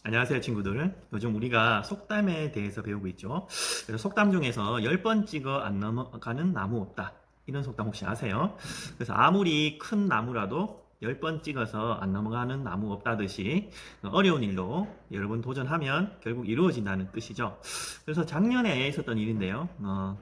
안녕하세요, 친구들. 요즘 우리가 속담에 대해서 배우고 있죠. 그래서 속담 중에서 10번 찍어 안 넘어가는 나무 없다. 이런 속담 혹시 아세요? 그래서 아무리 큰 나무라도 10번 찍어서 안 넘어가는 나무 없다듯이 어려운 일로 여러 번 도전하면 결국 이루어진다는 뜻이죠. 그래서 작년에 있었던 일인데요.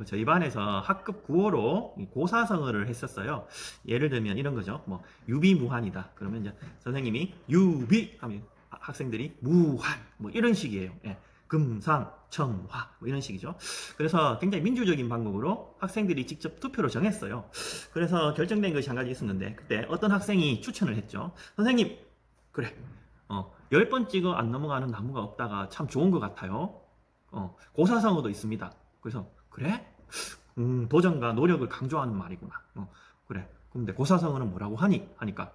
저희 반에서 학급 9호로 고사성어를 했었어요. 예를 들면 이런 거죠. 뭐 유비무환이다. 그러면 이제 선생님이 유비 하면 학생들이 무한 뭐 이런 식이에요. 예. 금상첨화 뭐 이런 식이죠. 그래서 굉장히 민주적인 방법으로 학생들이 직접 투표로 정했어요. 그래서 결정된 것이 한 가지 있었는데 그때 어떤 학생이 추천을 했죠. 선생님, 그래, 10번 찍어 안 넘어가는 나무가 없다가 참 좋은 것 같아요. 고사성어도 있습니다. 그래서 그래? 도전과 노력을 강조하는 말이구나. 그래. 근데 고사성어는 뭐라고 하니? 하니까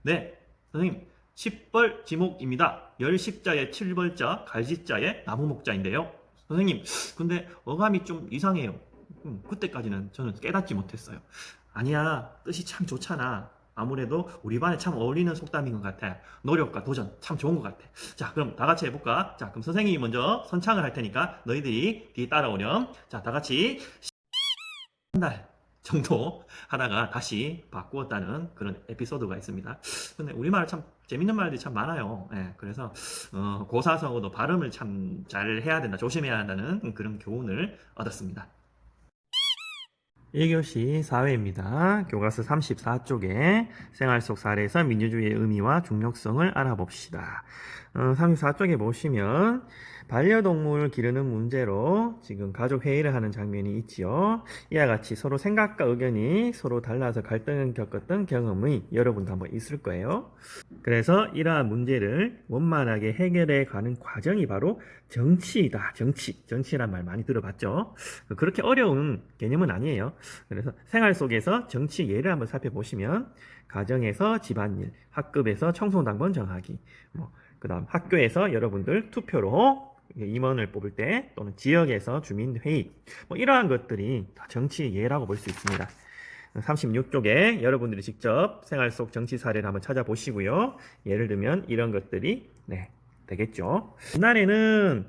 네, 선생님, 10벌 지목입니다. 열십자에 7벌자, 갈십자에 나무목자인데요. 선생님, 근데 어감이 좀 이상해요. 그때까지는 저는 깨닫지 못했어요. 아니야, 뜻이 참 좋잖아. 아무래도 우리 반에 참 어울리는 속담인 것 같아. 노력과 도전 참 좋은 것 같아. 자, 그럼 다 같이 해볼까? 자, 그럼 선생님이 먼저 선창을 할 테니까 너희들이 뒤에 따라오렴. 자, 다 같이 한 달 정도 하다가 다시 바꾸었다는 그런 에피소드가 있습니다. 근데 우리말 참 재밌는 말들이 참 많아요. 예, 그래서 고사성어도 발음을 참 잘 해야 된다, 조심해야 한다는 그런 교훈을 얻었습니다. 1교시 사회입니다. 교과서 34쪽에 생활 속 사례에서 민주주의의 의미와 중요성을 알아봅시다. 34쪽에 보시면 반려동물을 기르는 문제로 지금 가족 회의를 하는 장면이 있지요. 이와 같이 서로 생각과 의견이 서로 달라서 갈등을 겪었던 경험이 여러분도 한번 있을 거예요. 그래서 이러한 문제를 원만하게 해결해 가는 과정이 바로 정치이다. 정치란 말 많이 들어봤죠? 그렇게 어려운 개념은 아니에요. 그래서 생활 속에서 정치 예를 한번 살펴보시면 가정에서 집안일, 학급에서 청소당번 정하기, 그다음 학교에서 여러분들 투표로 임원을 뽑을 때 또는 지역에서 주민회의 이러한 것들이 다 정치 예라고 볼 수 있습니다. 36쪽에 여러분들이 직접 생활 속 정치 사례를 한번 찾아보시고요. 예를 들면 이런 것들이 되겠죠. 옛날에는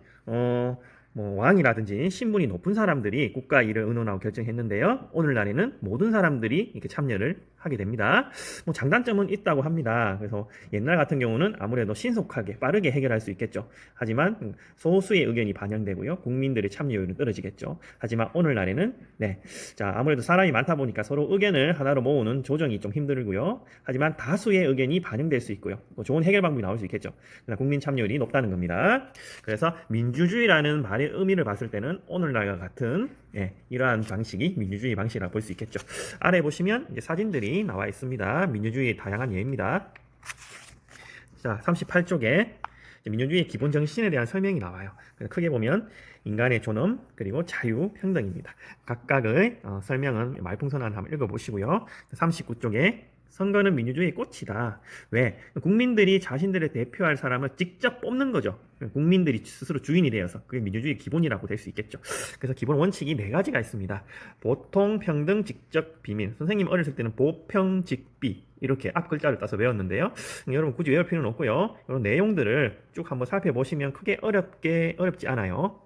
왕이라든지 신분이 높은 사람들이 국가 일을 의논하고 결정했는데요. 오늘날에는 모든 사람들이 이렇게 참여를 하게 됩니다. 장단점은 있다고 합니다. 그래서 옛날 같은 경우는 아무래도 신속하게 빠르게 해결할 수 있겠죠. 하지만 소수의 의견이 반영되고요. 국민들의 참여율은 떨어지겠죠. 하지만 오늘날에는 자, 아무래도 사람이 많다 보니까 서로 의견을 하나로 모으는 조정이 좀 힘들고요. 하지만 다수의 의견이 반영될 수 있고요. 좋은 해결 방법이 나올 수 있겠죠. 국민 참여율이 높다는 겁니다. 그래서 민주주의라는 말의 의미를 봤을 때는 오늘날과 같은 이러한 방식이 민주주의 방식이라고 볼 수 있겠죠. 아래 보시면 이제 사진들이 나와 있습니다. 민주주의의 다양한 예입니다. 자, 38쪽에 민주주의의 기본 정신에 대한 설명이 나와요. 크게 보면 인간의 존엄 그리고 자유, 평등입니다. 각각의 설명은 말풍선을 한번 읽어보시고요. 39쪽에 선거는 민주주의의 꽃이다. 왜? 국민들이 자신들을 대표할 사람을 직접 뽑는 거죠. 국민들이 스스로 주인이 되어서 그게 민주주의의 기본이라고 될 수 있겠죠. 그래서 기본 원칙이 4가지가 있습니다. 보통, 평등, 직접, 비민. 선생님 어렸을 때는 보평직비 이렇게 앞 글자를 따서 외웠는데요. 여러분 굳이 외울 필요는 없고요. 이런 내용들을 쭉 한번 살펴보시면 크게 어렵지 않아요.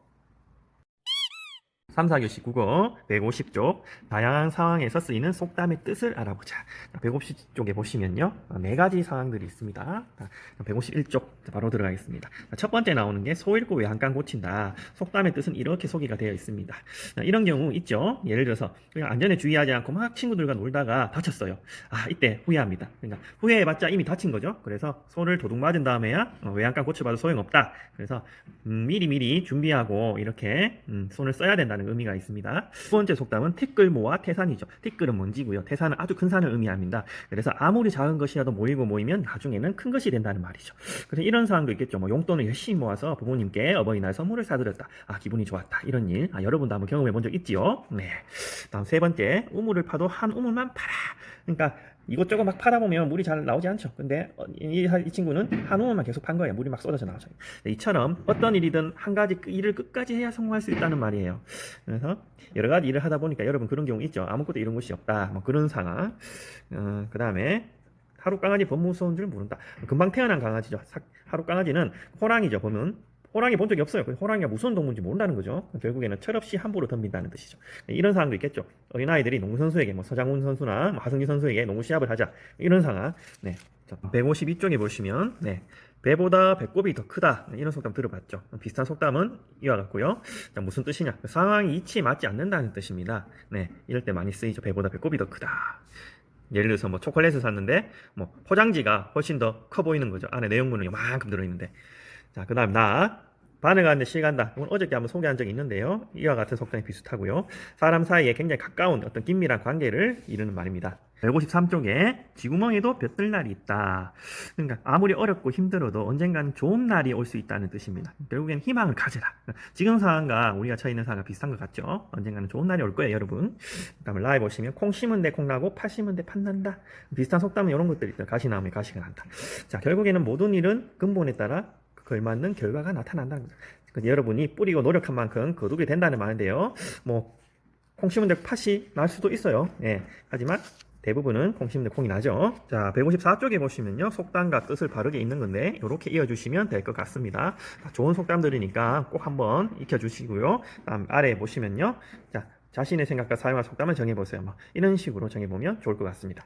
3, 4교시 국어 150쪽 다양한 상황에서 쓰이는 속담의 뜻을 알아보자. 150쪽에 보시면요. 4가지 상황들이 있습니다. 151쪽 바로 들어가겠습니다. 첫 번째 나오는 게 소 잃고 외양간 고친다. 속담의 뜻은 이렇게 소개가 되어 있습니다. 이런 경우 있죠. 예를 들어서 그냥 안전에 주의하지 않고 막 친구들과 놀다가 다쳤어요. 이때 후회합니다. 그러니까 후회해봤자 이미 다친 거죠. 그래서 소를 도둑 맞은 다음에야 외양간 고쳐봐도 소용없다. 그래서 미리 준비하고 이렇게 손을 써야 된다는 의미가 있습니다. 두 번째 속담은 티끌모아 태산이죠. 티끌은 먼지고요. 태산은 아주 큰 산을 의미합니다. 그래서 아무리 작은 것이라도 모이면 나중에는 큰 것이 된다는 말이죠. 그래서 이런 상황도 있겠죠. 용돈을 열심히 모아서 부모님께 어버이날 선물을 사드렸다. 기분이 좋았다. 이런 일 여러분도 한번 경험해 본 적 있지요? 다음 세 번째, 우물을 파도 한 우물만 팔아. 그러니까 이것저것 막 파다 보면 물이 잘 나오지 않죠. 근데 이 친구는 한 우물만 계속 판 거예요. 물이 막 쏟아져 나오죠. 이처럼 어떤 일이든 한 가지 일을 끝까지 해야 성공할 수 있다는 말이에요. 그래서 여러 가지 일을 하다 보니까 여러분 그런 경우 있죠. 아무것도 이룬 것이 없다. 그런 상황. 그 다음에 하루 강아지 법 무서운 줄 모른다. 금방 태어난 강아지죠. 하루 강아지는 호랑이죠. 보면 호랑이 본 적이 없어요. 호랑이가 무서운 동물인지 모른다는 거죠. 결국에는 철없이 함부로 덤빈다는 뜻이죠. 이런 상황도 있겠죠. 어린아이들이 농구 선수에게 뭐 서장훈 선수나 뭐 하승기 선수에게 농구 시합을 하자 이런 상황. 네. 152쪽에 보시면 네. 배보다 배꼽이 더 크다. 이런 속담 들어봤죠. 비슷한 속담은 이와 같고요. 자, 무슨 뜻이냐? 상황이 이치에 맞지 않는다는 뜻입니다. 네, 이럴 때 많이 쓰이죠. 배보다 배꼽이 더 크다. 예를 들어서 뭐 초콜릿을 샀는데 뭐 포장지가 훨씬 더 커 보이는 거죠. 안에 내용물은 요만큼 들어있는데. 자, 그다음 나 반응하는데 시간다. 이건 어저께 한번 소개한 적이 있는데요. 이와 같은 속담이 비슷하고요. 사람 사이에 굉장히 가까운 어떤 긴밀한 관계를 이루는 말입니다. 153쪽에 쥐구멍에도 볕들 날이 있다. 그러니까 아무리 어렵고 힘들어도 언젠가는 좋은 날이 올 수 있다는 뜻입니다. 결국엔 희망을 가져라. 지금 상황과 우리가 처해 있는 상황과 비슷한 것 같죠? 언젠가는 좋은 날이 올 거예요, 여러분. 그다음에 라에 보시면 콩 심은 데 콩 나고 팥 심은 데 팥 난다. 비슷한 속담은 이런 것들이 있어요. 가시 나오면 가시가 난다. 자, 결국에는 모든 일은 근본에 따라 걸맞는 결과가 나타난다는 거죠. 그래서 여러분이 뿌리고 노력한 만큼 거두게 된다는 말인데요. 뭐 콩 심은 데 팥이 날 수도 있어요. 예. 하지만 대부분은 콩 심은 데 콩이 나죠. 자, 154쪽에 보시면요. 속담과 뜻을 바르게 읽는 건데 이렇게 이어주시면 될 것 같습니다. 좋은 속담들이니까 꼭 한번 익혀주시고요. 다음 아래에 보시면요. 자, 자신의 생각과 사용할 속담을 정해보세요. 뭐 이런 식으로 정해보면 좋을 것 같습니다.